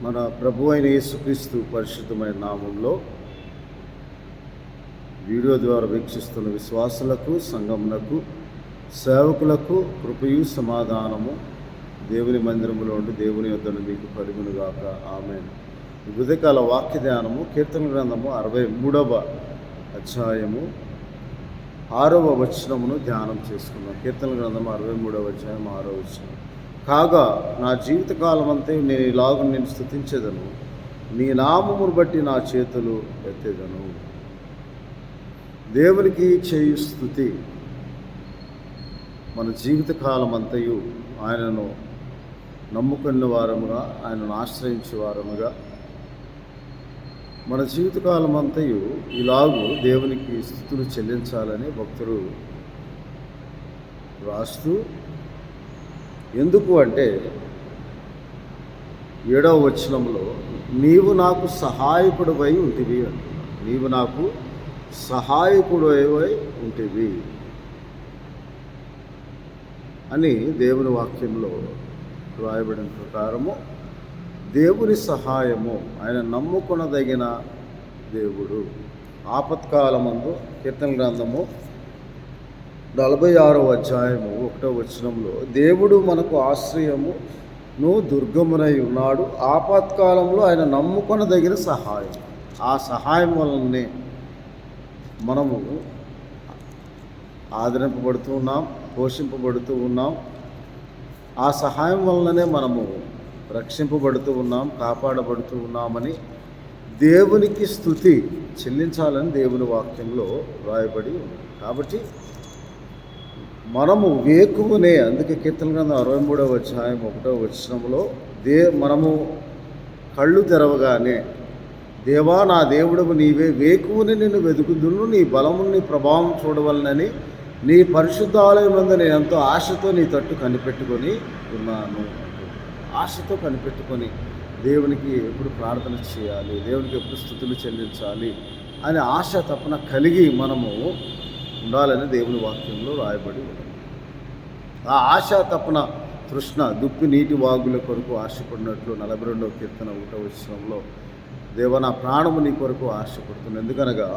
మన ప్రభు అయిన యేసుక్రీస్తు పరిశుద్ధమైన నామంలో వీడియో ద్వారా వీక్షిస్తున్న విశ్వాసులకు, సంఘమునకు, సేవకులకు కృపయు సమాధానము దేవుని మందిరంలో ఉండి దేవుని యొద్దను మీకు కలుగునుగాక. ఆమేన్. ఈ ఉదయకాల వాక్య ధ్యానము కీర్తన గ్రంథము 63వ అధ్యాయము 6వ వచనమును ధ్యానం చేసుకున్నాం. కీర్తన గ్రంథము 63వ అధ్యాయం 6వ వచనం. కాగా నా జీవితకాలం అంతా నేను ఇలాగ నేను స్తుతించేదను, నీ నామమును బట్టి నా చేతులు ఎత్తేదను. దేవునికి చేయు స్తుతి మన జీవితకాలం అంతయు ఆయనను నమ్ముకున్న వారముగా, ఆయనను ఆశ్రయించే వారముగా మన జీవితకాలం అంతయు ఇలాగూ దేవునికి స్తుతులు చెల్లించాలని భక్తుడు రాస్తూ, ఎందుకు అంటే 7వ వచనంలో నీవు నాకు సహాయకుడివై ఉంటివి అంటున్నాడు. నీవు నాకు సహాయకుడివై ఉంటివి అని దేవుని వాక్యంలో రాయబడిన ప్రకారము దేవుని సహాయము, ఆయన నమ్ముకొనదగిన దేవుడు. ఆపత్కాలమందు కీర్తన గ్రంథము 46వ అధ్యాయము 1వ వచనంలో దేవుడు మనకు ఆశ్రయమును దుర్గమునై ఉన్నాడు, ఆపత్కాలంలో ఆయన నమ్ముకొనదగిన సహాయం. ఆ సహాయం వలనే మనము ఆదరింపబడుతూ ఉన్నాం, పోషింపబడుతూ ఉన్నాం. ఆ సహాయం వలననే మనము రక్షింపబడుతూ ఉన్నాం, కాపాడబడుతూ ఉన్నామని దేవునికి స్తుతి చెల్లించాలని దేవుని వాక్యంలో రాయబడి ఉంది. కాబట్టి మనము వేకువనే, అందుకే కీర్తన గ్రంథం 63వ అధ్యాయం 1వ వచనంలో మనము కళ్ళు తెరవగానే దేవా నా దేవుడవు నీవే, వేకువని నిన్ను వెతుకుదును, నీ బలము నీ ప్రభావం చూడవలనని నీ పరిశుద్ధాలయం నందు నేను ఎంతో ఆశతో నీ తట్టు కనిపెట్టుకొని ఉన్నాను. ఆశతో కనిపెట్టుకొని దేవునికి ఎప్పుడు ప్రార్థన చేయాలి, దేవునికి ఎప్పుడు స్తుతులు చెల్లించాలి అనే ఆశ తపన కలిగి మనము ఉండాలని దేవుని వాక్యంలో రాయబడి ఉంది. ఆ ఆశ తపన తృష్ణ దుప్పి నీటి వాగుల కొరకు ఆశపడినట్లు 42వ కీర్తన 1వ వచనంలో దేవ నా ప్రాణము నీ కొరకు ఆశపడుతుంది. ఎందుకనగా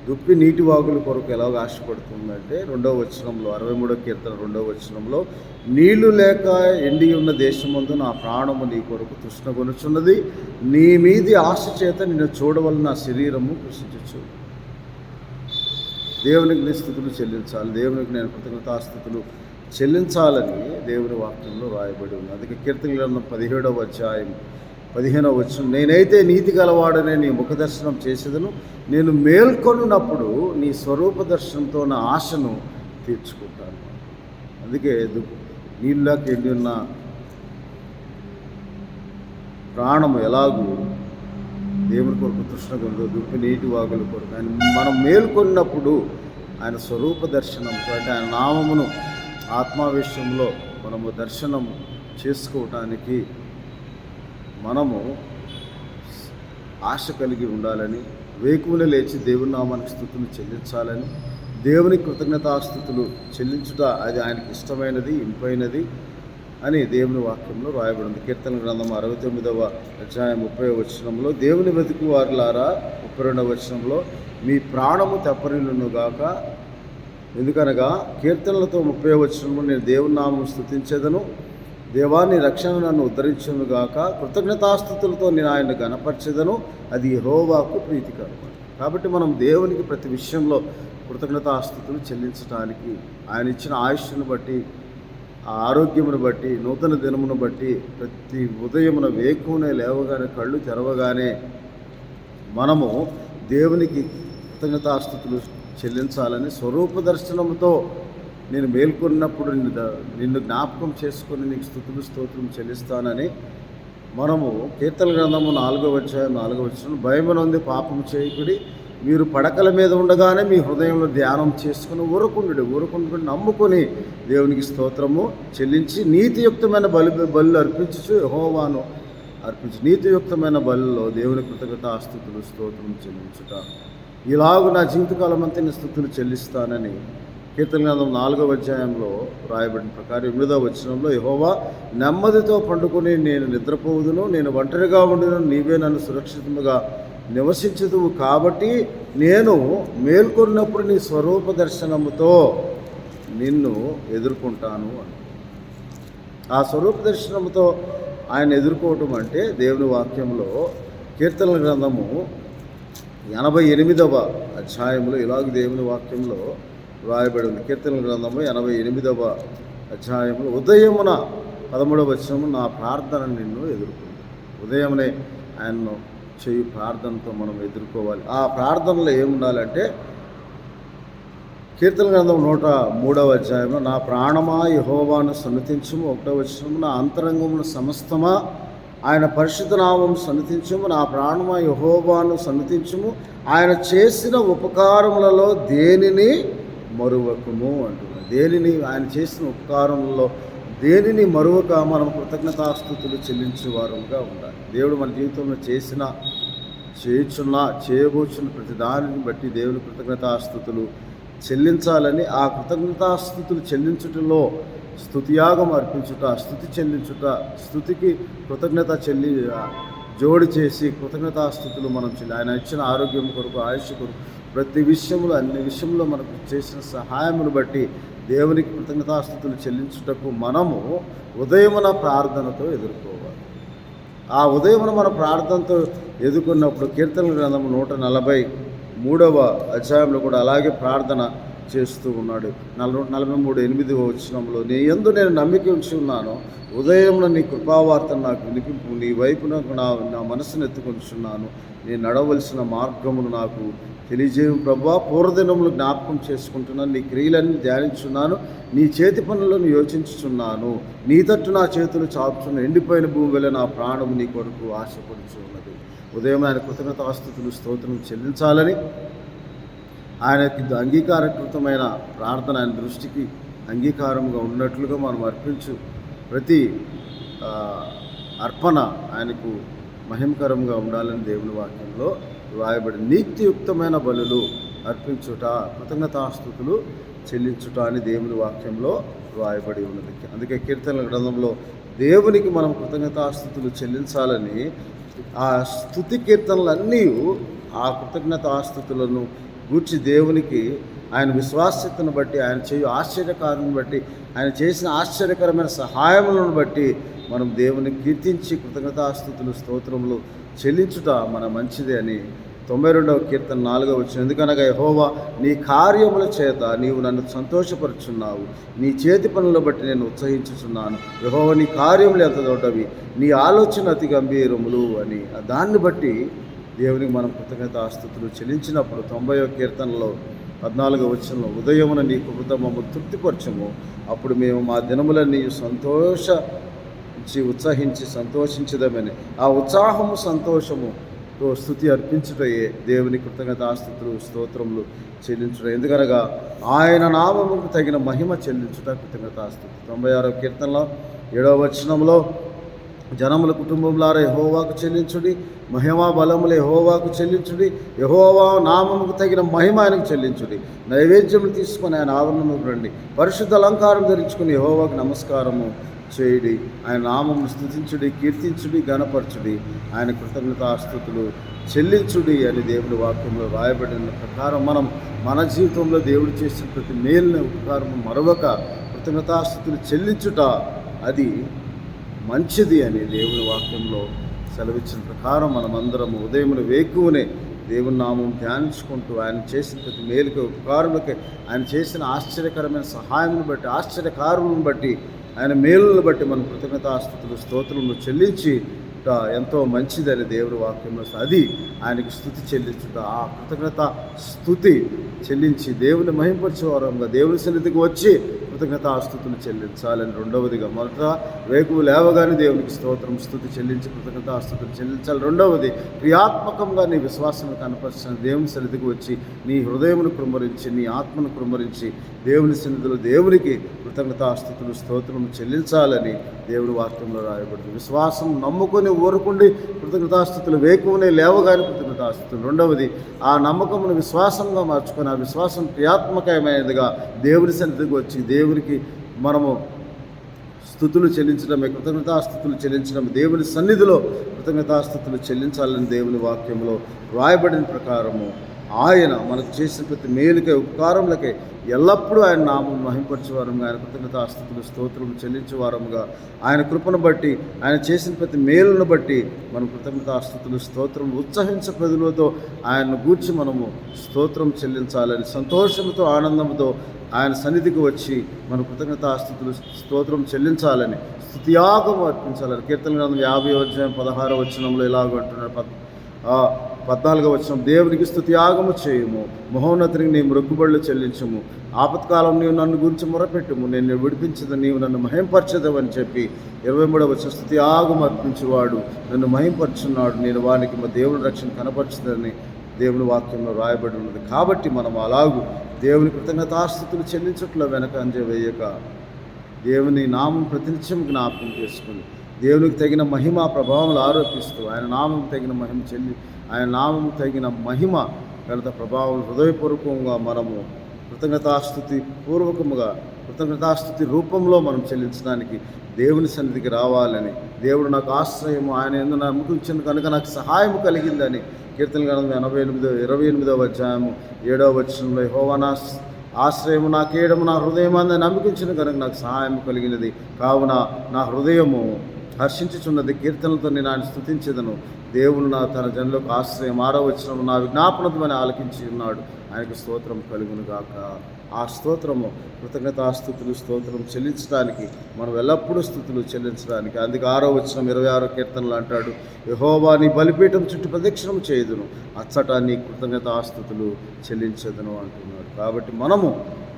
దుప్పి నీటి వాగుల కొరకు ఎలాగ ఆశపడుతుందంటే 2వ వచనంలో 63వ కీర్తన 2వ వచనంలో నీళ్లు లేక ఎండి ఉన్న దేశమందు నా ప్రాణము నీ కొరకు తృష్ణగొనుచున్నది, నీ మీది ఆశ చేత నిన్ను చూడవలన నా శరీరము కృషించు. దేవునికి స్తుతులు చెల్లించాలి, దేవునికి నేను కృతజ్ఞతాస్తుతులు చెల్లించాలని దేవుని వాక్యంలో రాయబడి ఉంది. అందుకే కీర్తన గ్రంథం 17వ అధ్యాయం 15వ వచనం నేనైతే నీతి గలవాడనే నీ ముఖ దర్శనం చేసేదను, నేను మేల్కొన్నప్పుడు నీ స్వరూప దర్శనంతో నా ఆశను తీర్చుకుంటాను. అందుకే నీళ్ళకి ఎండి ఉన్న ప్రాణము ఎలాగూ దేవుని కొరకు తృష్ణగొందు దుప్పి నీటి వాగుల కొరకు ఆయన మనం మేల్కొన్నప్పుడు ఆయన స్వరూప దర్శనంతో, అంటే ఆయన నామమును ఆత్మావేశంలో మనము దర్శనం చేసుకోవటానికి మనము ఆశ కలిగి ఉండాలని, వేకువనే లేచి దేవుని నామానికి స్తుతులు చెల్లించాలని, దేవుని కృతజ్ఞతాస్తుతులు చెల్లించుట అది ఆయనకి ఇష్టమైనది, ఇంపైనది అని దేవుని వాక్యంలో రాయబడింది. కీర్తన గ్రంథం 69వ అధ్యాయం 30వ వచనంలో దేవుని వెతుకు వారులారా 32వ వచనంలో మీ ప్రాణము తెప్పరిల్లునుగాక, ఎందుకనగా కీర్తనలతో 30వ వచనంలో నేను దేవుని నామం స్తుతించేదను, దేవాన్ని రక్షణ నన్ను ఉద్ధరించునుగాక, కృతజ్ఞతాస్తుతులతో నేను ఆయన గణపరిచేదను, అది యెహోవాకు ప్రీతికరం. కాబట్టి మనం దేవునికి ప్రతి విషయంలో కృతజ్ఞతాస్తుతులు చెల్లించడానికి, ఆయన ఇచ్చిన ఆయుష్ను బట్టి, ఆ ఆరోగ్యమును బట్టి, నూతన దినమును బట్టి, ప్రతి ఉదయమున వేకువనే లేవగానే కళ్ళు తెరవగానే మనము దేవునికి కృతజ్ఞతాస్తుతులు చెల్లించాలని, స్వరూప దర్శనముతో నేను మేల్కొన్నప్పుడు నిన్ను జ్ఞాపకం చేసుకొని నీకు స్తుతులు స్తోత్రం చెల్లిస్తానని మనము కీర్తన గ్రంథము 4వ అధ్యాయం 4వ వచనం భయమునంది పాపము చేయకుడి, మీరు పడకల మీద ఉండగానే మీ హృదయంలో ధ్యానం చేసుకుని ఊరుకుండు నమ్ముకొని దేవునికి స్తోత్రము చెల్లించి నీతియుక్తమైన బలు అర్పించు యెహోవాను అర్పించు. నీతియుక్తమైన బలిలో దేవుని కృతజ్ఞతాస్తుతులు స్తోత్రం చెల్లించుట. ఇలాగ నా జీవితకాలం అంతా నేను స్తుతులు చెల్లిస్తానని కీర్తన గ్రంథం 4వ అధ్యాయంలో రాయబడిన ప్రకారం 8వ వచనంలో, యెహోవా నెమ్మదితో పండుకొని నేను నిద్రపోవుదును, నేను ఒంటరిగా ఉండును, నీవే నన్ను సురక్షితంగా నివసించుదువు, కాబట్టి నేను మేల్కొన్నప్పుడు నీ స్వరూప దర్శనముతో నిన్ను ఎదుర్కొంటాను అని. ఆ స్వరూప దర్శనముతో ఆయన ఎదుర్కోవటం అంటే దేవుని వాక్యంలో కీర్తనల గ్రంథము 88వ అధ్యాయంలో ఇలాగ దేవుని వాక్యంలో రాయబడి ఉంది. కీర్తనల గ్రంథము 88వ అధ్యాయంలో ఉదయమున 13వ వచనము, నా ప్రార్థన నిన్ను ఎదుర్కొంది. ఉదయమునే ఆయన్ను చేయు ప్రార్థనతో మనం ఎదుర్కోవాలి. ఆ ప్రార్థనలో ఏముండాలంటే కీర్తన గ్రంథం 103వ అధ్యాయంలో, నా ప్రాణమా యెహోవాను సన్నుతించుము, 1వ వచనము, నా అంతరంగమును సమస్తమా ఆయన పరిశుద్ధ నామము సన్నుతించుము, నా ప్రాణమా యెహోవాను సన్నుతించుము, ఆయన చేసిన ఉపకారములలో దేనిని మరువకుము అంటున్నాడు. దేనిని, ఆయన చేసిన ఉపకారములలో దేనిని మరువక మనం కృతజ్ఞతాస్తుతులు చెల్లించేవారుగా ఉండాలి. దేవుడు మన జీవితంలో చేసిన, చేయబోచున్న ప్రతి దానిని బట్టి దేవుని కృతజ్ఞతాస్తుతులు చెల్లించాలని, ఆ కృతజ్ఞతాస్తుతులు చెల్లించుటలో స్తుతియాగం అర్పించుట, స్తుతి చెల్లించుట, స్తుతికి కృతజ్ఞత జోడి చేసి కృతజ్ఞతాస్తుతులు మనం ఆయన ఇచ్చిన ఆరోగ్యం కొరకు, ఆయుష్ కొరకు, ప్రతి విషయంలో, అన్ని విషయంలో మనకు చేసిన సహాయమును బట్టి దేవునికి కృతజ్ఞతాస్తుతులు చెల్లించుటకు మనము ఉదయమున ప్రార్థనతో ఎదుర్కోవాలి. ఆ ఉదయమున మన ప్రార్థనతో ఎదుర్కొన్నప్పుడు కీర్తనల గ్రంథము 143వ అధ్యాయంలో కూడా అలాగే ప్రార్థన చేస్తూ ఉన్నాడు. 43:8వ వచనంలో, నీ యందు నేను నమ్మిక ఉంచి ఉన్నాను, ఉదయమున నీ కృపావార్తను నాకు వినిపింపు, నీ వైపునకు నా మనసును ఎత్తుకొంచున్నాను, నేను నడవలసిన మార్గమును నాకు తెలియజేయు ప్రభువా, పూర్వదినములు జ్ఞాపకం చేసుకుంటున్నాను, నీ క్రియలన్నీ ధ్యానించున్నాను, నీ చేతి పనులను యోచించుచున్నాను, నీ తట్టు నా చేతులు చాపుచున్న, ఎండిపోయిన భూమి వల్ల నా ప్రాణము నీ కొరకు ఆశపడుచు ఉన్నది. ఉదయం ఆయన కృతజ్ఞతాస్తుతులు స్తోత్రం చెల్లించాలని, ఆయనకి అంగీకారకృతమైన ప్రార్థన, ఆయన దృష్టికి అంగీకారంగా ఉన్నట్లుగా మనం అర్పించు ప్రతి అర్పణ ఆయనకు మహిమకరంగా ఉండాలని దేవుని వాక్యంలో రాయబడి, నీతియుక్తమైన బలులు అర్పించుట, కృతజ్ఞతాస్తుతులు చెల్లించుట అని దేవుని వాక్యంలో రాయబడి ఉన్నది. అందుకే కీర్తనల గ్రంథంలో దేవునికి మనం కృతజ్ఞతాస్తుతులు చెల్లించాలని, ఆ స్తుతి కీర్తనలన్నీ ఆ కృతజ్ఞతాస్తుతులను గూర్చి దేవునికి ఆయన విశ్వాస్యతను బట్టి, ఆయన చేయు ఆశ్చర్యకారులను బట్టి, ఆయన చేసిన ఆశ్చర్యకరమైన సహాయములను బట్టి మనం దేవుని కీర్తించి కృతజ్ఞతాస్తుతులు స్తోత్రములు చెల్లించుట మన మంచిదే అని 92వ కీర్తన 4వ వచనం, ఎందుకనగా యెహోవా నీ కార్యముల చేత నీవు నన్ను సంతోషపరుచున్నావు, నీ చేతి పనుల బట్టి నేను ఉత్సహించుచున్నాను, యెహోవా నీ కార్యములు ఎంత దొడ్డవి, నీ ఆలోచన అతి గంభీరములు అని. దాన్ని బట్టి దేవునికి మనం కృతజ్ఞతాస్తుతులు చెల్లించినప్పుడు 90వ కీర్తనలో 14వ వచనంలో, ఉదయమున నీ కృపతో మమ్మల్ని తృప్తిపరచము, అప్పుడు మేము మా దినములన్నీ ఉత్సహించి సంతోషించదమని. ఆ ఉత్సాహము, సంతోషముతో స్తుతి అర్పించుటయే దేవుని కృతజ్ఞతాస్తుతులు స్తోత్రములు చెల్లించుట. ఎందుకనగా ఆయన నామముకు తగిన మహిమ చెల్లించుట కృతజ్ఞతాస్తుతి. 96వ కీర్తనలో 7వ వచనంలో, జనముల కుటుంబములారా యెహోవాకు చెల్లించుడి, మహిమా బలములు యెహోవాకు చెల్లించుడి, యెహోవా నామముకు తగిన మహిమ ఆయనకు చెల్లించుడి, నైవేద్యములు తీసుకొని ఆయన ఆవరణముకు రండి, పరిశుద్ధ అలంకారం ధరించుకుని యెహోవాకు నమస్కారము చేయుడి, ఆయన నామమును స్తుతించుడి, కీర్తించుడి, గణపరచుడి, ఆయన కృతజ్ఞతాస్తుతులు చెల్లించుడి అని దేవుని వాక్యంలో రాయబడిన ప్రకారం మనం మన జీవితంలో దేవుడు చేసిన ప్రతి మేలుని, ఉపకారము మరొక కృతజ్ఞతాస్తుతులు చెల్లించుట అది మంచిది అని దేవుని వాక్యంలో సెలవిచ్చిన ప్రకారం మనమందరము ఉదయమున వేకువనే దేవుని నామం ధ్యానించుకుంటూ, ఆయన చేసిన ప్రతి మేలుకి, ఉపకారములకి, ఆయన చేసిన ఆశ్చర్యకరమైన సహాయమును బట్టి, ఆశ్చర్యకారులను బట్టి, ఆయన మేలులను బట్టి మనం కృతజ్ఞతాస్తుతులు స్తోత్రములు చెల్లించి ఎంతో మంచిదని దేవుని వాక్యంలో, అది ఆయనకి స్తుతి చెల్లించుట. ఆ కృతజ్ఞత స్తుతి చెల్లించి దేవుని మహింపరిచేవారంగా దేవుని సన్నిధికి వచ్చి కృతజ్ఞతాస్తుతులు చెల్లించాలని. రెండవదిగా, మొదట వేకువ లేవగానే దేవునికి స్తోత్రం స్తుతి చెల్లించి కృతజ్ఞతాస్తుతులు చెల్లించాలి. రెండవది, క్రియాత్మకంగా నీ విశ్వాసాన్ని కనపరిచిన దేవుని సన్నిధికి వచ్చి నీ హృదయమును కృమ్మరించి, నీ ఆత్మను కృమ్మరించి దేవుని సన్నిధిలో దేవునికి కృతజ్ఞతాస్తుతులు స్తోత్రం చెల్లించాలని దేవుని వాక్యంలో రాయబడింది. విశ్వాసం నమ్ముకొని ఊరుకుండి కృతజ్ఞతాస్తుతులు వేకువనే లేవగానే కృతజ్ఞతాస్తుతులు. రెండవది, ఆ నమ్మకమును విశ్వాసంగా మార్చుకొని ఆ విశ్వాసం క్రియాత్మకమైనదిగా దేవుని సన్నిధికి వచ్చి దేవునికి మనము స్తుతులు చెల్లించడమే, కృతజ్ఞతాస్తుతులు చెల్లించడం, దేవుని సన్నిధిలో కృతజ్ఞతాస్తుతులు చెల్లించాలని దేవుని వాక్యంలో రాయబడిన ప్రకారము ఆయన మనకు చేసిన ప్రతి మేలుకై ఉపకారములకై ఎల్లప్పుడూ ఆయన నామం మహింపరచేవారంగా, ఆయన కృతజ్ఞతాస్తుతులు స్తోత్రము చెల్లించేవారముగా, ఆయన కృపను బట్టి ఆయన చేసిన ప్రతి మేలును బట్టి మనం కృతజ్ఞతాస్తుతులు స్తోత్రం ఉత్సహించ ప్రజలతో ఆయన్ను గూర్చి మనము స్తోత్రం చెల్లించాలని, సంతోషంతో ఆనందంతో ఆయన సన్నిధికి వచ్చి మన కృతజ్ఞతాస్తుతులు స్తోత్రం చెల్లించాలని, స్తుతియాగం అర్పించాలని. కీర్తన గ్రంథం 50:16 వచనంలో ఇలాగ అంటున్నాడు, 14వ వచనం, దేవునికి స్తుతియాగము చేయము, మహోన్నతునికి నీ మొక్కుబడులు చెల్లించము, ఆపత్కాలం నీవు నన్ను గురించి మొరపెట్టుము, నేను విడిపించదు, నీవు నన్ను మహింపరచదవని చెప్పి 23వ వచనం, స్తుతియాగం అర్పించేవాడు నన్ను మహింపరచున్నాడు, నేను వానికి మా దేవుని రక్షణ కనపరచదని దేవుని వాక్యంలో రాయబడి ఉన్నది. కాబట్టి మనం అలాగూ దేవుని కృతజ్ఞతాస్తుతులు చెల్లించట్లో వెనక అంజ వేయక దేవుని నామం ప్రతినిత్యం జ్ఞాపకం చేసుకుని దేవునికి తగిన మహిమ ప్రభావాలు ఆరోపిస్తూ ఆయన నామం తగిన మహిమ ఆయన నామం తగిన మహిమ ఘనత ప్రభావం హృదయపూర్వకంగా మనము కృతజ్ఞతాస్తుతి రూపంలో మనం చెల్లించడానికి దేవుని సన్నిధికి రావాలని, దేవుడు నాకు ఆశ్రయము, ఆయన యందు నమ్మకించిన కనుక నాకు సహాయం కలిగిందని కీర్తన గ్రంథం 28వ అధ్యాయము 7వ వచనంలో, యెహోవా నా ఆశ్రయము నా కేడము నా హృదయం అందని నమ్మకించిన కనుక నాకు సహాయం కలిగినది, కావున నా హృదయము హర్షించుచున్నది, కీర్తనలతో నేను ఆయన స్తుతించెదను. దేవుడు తన జనులకు ఆశ్రయం. 6వ వచనం, నా విజ్ఞాపనత్వమని ఆలకించి ఉన్నాడు, ఆయనకు స్తోత్రం కలుగును గాక. ఆ స్తోత్రము కృతజ్ఞతాస్తుతులు స్తోత్రం చెల్లించడానికి, మనం ఎల్లప్పుడూ స్తుతులు చెల్లించడానికి. అందుకే 6వ వచనం 26వ కీర్తనలు అంటాడు, యెహోవా నీ బలిపీఠం చుట్టూ ప్రదక్షిణం చేయుదును, అచ్చట నీ కృతజ్ఞతాస్తుతులు చెల్లించదును అంటున్నాడు. కాబట్టి మనము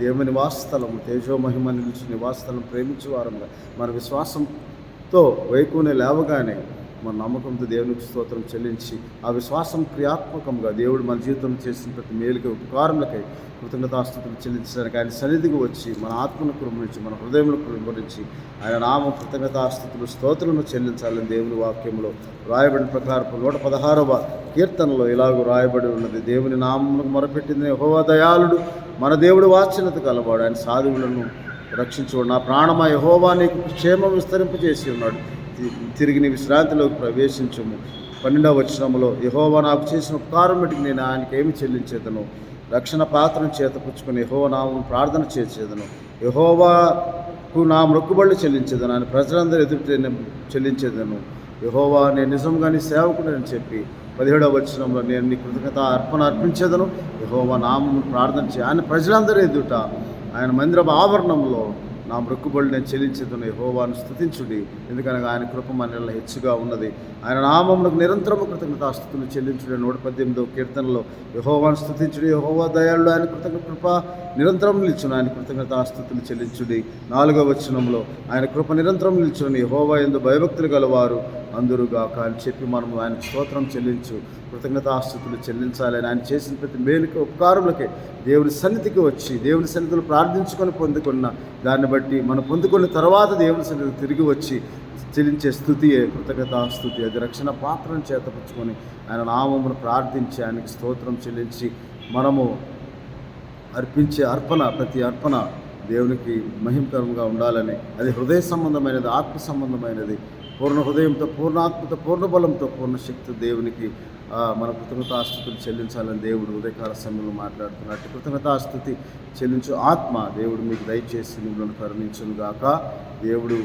దేవుని నివాసస్థలము, తేజోమహిమ నిలిచి నివాసస్థలం ప్రేమించే వారంగా మన విశ్వాసంతో వైకునే లేవగానే మన నమ్మకంతో దేవునికి స్తోత్రం చెల్లించి ఆ విశ్వాసం క్రియాత్మకంగా దేవుడు మన జీవితంలో చేసిన ప్రతి మేలుకై ఉపకారములకై కృతజ్ఞతాస్తుతులు చెల్లించడానికి ఆయన సన్నిధికి వచ్చి మన ఆత్మను కురుమరించి మన హృదయమును కురుమరించి ఆయన నామం కృతజ్ఞతాస్తుతులు స్తోత్రమును చెల్లించాలని దేవుని వాక్యంలో రాయబడిన ప్రకారం 116వ కీర్తనలో ఇలాగూ రాయబడి ఉన్నది, దేవుని నామమునకు మొరపెట్టింది యెహోవా దయాళుడు, మన దేవుడు వాత్సల్యత కలవాడు, ఆయన సాధువులను రక్షించువాడు. నా ప్రాణమా యెహోవా నీకు క్షేమం విస్తరింపజేసి ఉన్నాడు, తిరిగి నీ విశ్రాంతిలోకి ప్రవేశించము. 12వ వచనంలో, యెహోవా నాకు చేసిన ఉపకారం బట్టి నేను ఆయనకి ఏమి చెల్లించేదను, రక్షణ పాత్రను చేతపుచ్చుకొని యెహోవా నామమును ప్రార్థన చేసేదను, యెహోవాకు నా మొక్కుబడులు చెల్లించేదను, ఆయన ప్రజలందరూ ఎదుట చెల్లించేదను, యెహోవా నేను నిజంగా నీ సేవకుడని చెప్పి 17వ వచనంలో, నేను నీ కృతజ్ఞత అర్పణ అర్పించేదను, యెహోవా నామమును ప్రార్థన ఆయన ప్రజలందరూ ఎదుట ఆయన మందిర ఆవరణంలో నా మొక్కుబడులు నేను చెల్లించేదను. యెహోవాను స్తుతించుడి, ఎందుకనగా ఆయన కృప మనలో హెచ్చుగా ఉన్నది, ఆయన నామమునకు నిరంతరము కృతజ్ఞతాస్తుతులు చెల్లించుడి. 118వ కీర్తనలో, యెహోవాను స్తుతించుడి, యెహోవా దయాళుడు, ఆయన కృప నిరంతరం నిల్చును, ఆయన కృతజ్ఞతాస్తుతులు చెల్లించుడి. 4వ వచనంలో, ఆయన కృప నిరంతరం నిల్చుని యెహోవా యందు భయభక్తులు గలవారు అందురుగాక అని చెప్పి మనము ఆయన స్తోత్రం చెల్లించు కృతజ్ఞతాస్తుతులు చెల్లించాలని, ఆయన చేసిన ప్రతి మేలుకి ఉపకారములకే దేవుని సన్నిధికి వచ్చి దేవుని సన్నిధిలో ప్రార్థించుకొని పొందుకున్న దాన్ని బట్టి మనం పొందుకున్న తర్వాత దేవుని సన్నిధికి తిరిగి వచ్చి చెల్లించే స్థుతియే కృతజ్ఞతాస్తుతి. అది రక్షణ పాత్రను చేతపుచ్చుకొని ఆయన నామమును ప్రార్థించి ఆయనకి స్తోత్రం చెల్లించి మనము అర్పించే ప్రతి అర్పణ దేవునికి మహిమకరంగా ఉండాలని, అది హృదయ సంబంధమైనది, ఆత్మ సంబంధమైనది, పూర్ణ హృదయంతో, పూర్ణ ఆత్మతో, పూర్ణ బలంతో, పూర్ణ శక్తి దేవునికి మన కృతజ్ఞతాస్తుతులు చెల్లించాలని దేవుడు ఉదయకాల సమయంలో మాట్లాడుతున్నట్టు కృతజ్ఞతాస్తుతి చెల్లించు ఆత్మ దేవుడు మీకు దయచేసి మిమ్మల్ని కరుణించునుగాక, దేవుడు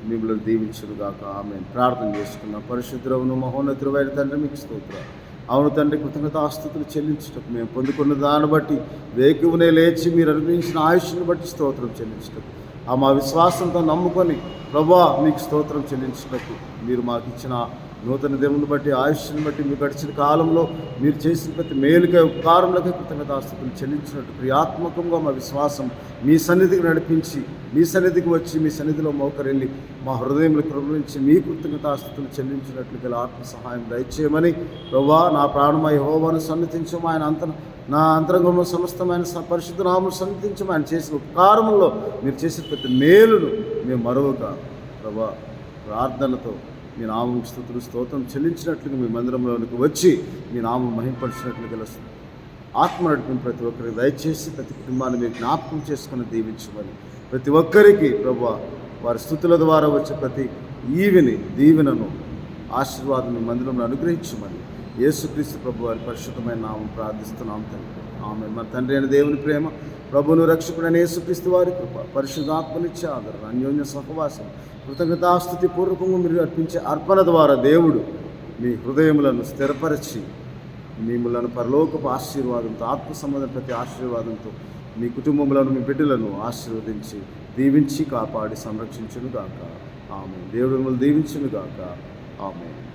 మిమ్మల్ని దీవించునుగాక. ఆమె ప్రార్థన చేసుకున్నాం. పరిశుద్ధుడవును మహోన్నతుడైన తండ్రి మీకు స్తోత్రాలు. అవును తండ్రి, కృతజ్ఞతాస్తుతులు చెల్లించటకు మేము పొందుకున్న దాన్ని బట్టి వేకువనే లేచి మీరు అనుగ్రహించిన ఆయుష్ని బట్టి స్తోత్రం చెల్లించటకు, మా విశ్వాసంతో నమ్ముకొని ప్రభువా మీకు స్తోత్రం చెల్లించటకు, మీరు మాకు ఇచ్చిన నూతన దేవుని బట్టి ఆయుష్ని బట్టి మీ గడిచిన కాలంలో మీరు చేసిన ప్రతి మేలుకై ఉపకారములకై కృతజ్ఞతాస్తుతులు చెల్లించినట్టు క్రియాత్మకంగా మా విశ్వాసం మీ సన్నిధికి నడిపించి మీ సన్నిధికి వచ్చి మీ సన్నిధిలో మోకరెళ్ళి మా హృదయంలో కృపరించి మీ కృతజ్ఞతాస్తుతులు చెల్లించినట్లు గల ఆత్మ సహాయం దయచేయమని ప్రభువా నా ప్రాణమై యెహోవాను సన్నిధించము, ఆయన నా అంతరంగంలో సమస్తమైన పరిశుద్ధ నామమును సన్నిధించము. ఆయన చేసిన ఉపకారముల్లో మీరు చేసిన ప్రతి మేలును మేము మరొక ప్రభువా ప్రార్థనతో మీ నామం స్తుతులు స్తోత్రం చెల్లించినట్లుగా మీ మందిరంలోనికి వచ్చి మీ నామం మహింపరిచినట్లుగా ఆత్మ నడిపిన ప్రతి ఒక్కరికి దయచేసి ప్రతి కుటుంబాన్ని మీరు జ్ఞాపకం చేసుకుని దీవించమని, ప్రతి ఒక్కరికి ప్రభువా వారి స్తుతుల ద్వారా వచ్చే ప్రతి దీవెనను ఆశీర్వాదం మీ మందిరంలో అనుగ్రహించమని యేసుక్రీస్తు ప్రభు వారి పరిశుద్ధమైన నామం ప్రార్థిస్తున్నాం తండ్రి. ఆమేన్. మన తండ్రి అయిన దేవుని ప్రేమ, ప్రభువును రక్షకుడైన యేసుక్రీస్తు వారి కృప, పరిశుద్ధాత్మనిచ్చే ఆదరణ, అన్యోన్య సహవాసం, కృతజ్ఞతాస్తుతి పూర్వకంగా మీరు అర్పించే అర్పణ ద్వారా దేవుడు మీ హృదయములను స్థిరపరిచి మిమ్మలను పరలోకపు ఆశీర్వాదంతో, ఆత్మ సంబంధం ప్రతి ఆశీర్వాదంతో మీ కుటుంబములను మీ బిడ్డలను ఆశీర్వదించి దీవించి కాపాడి సంరక్షించును గాక. ఆమేన్. దేవుడు మిమ్మల్ని దీవించును గాక. ఆమేన్.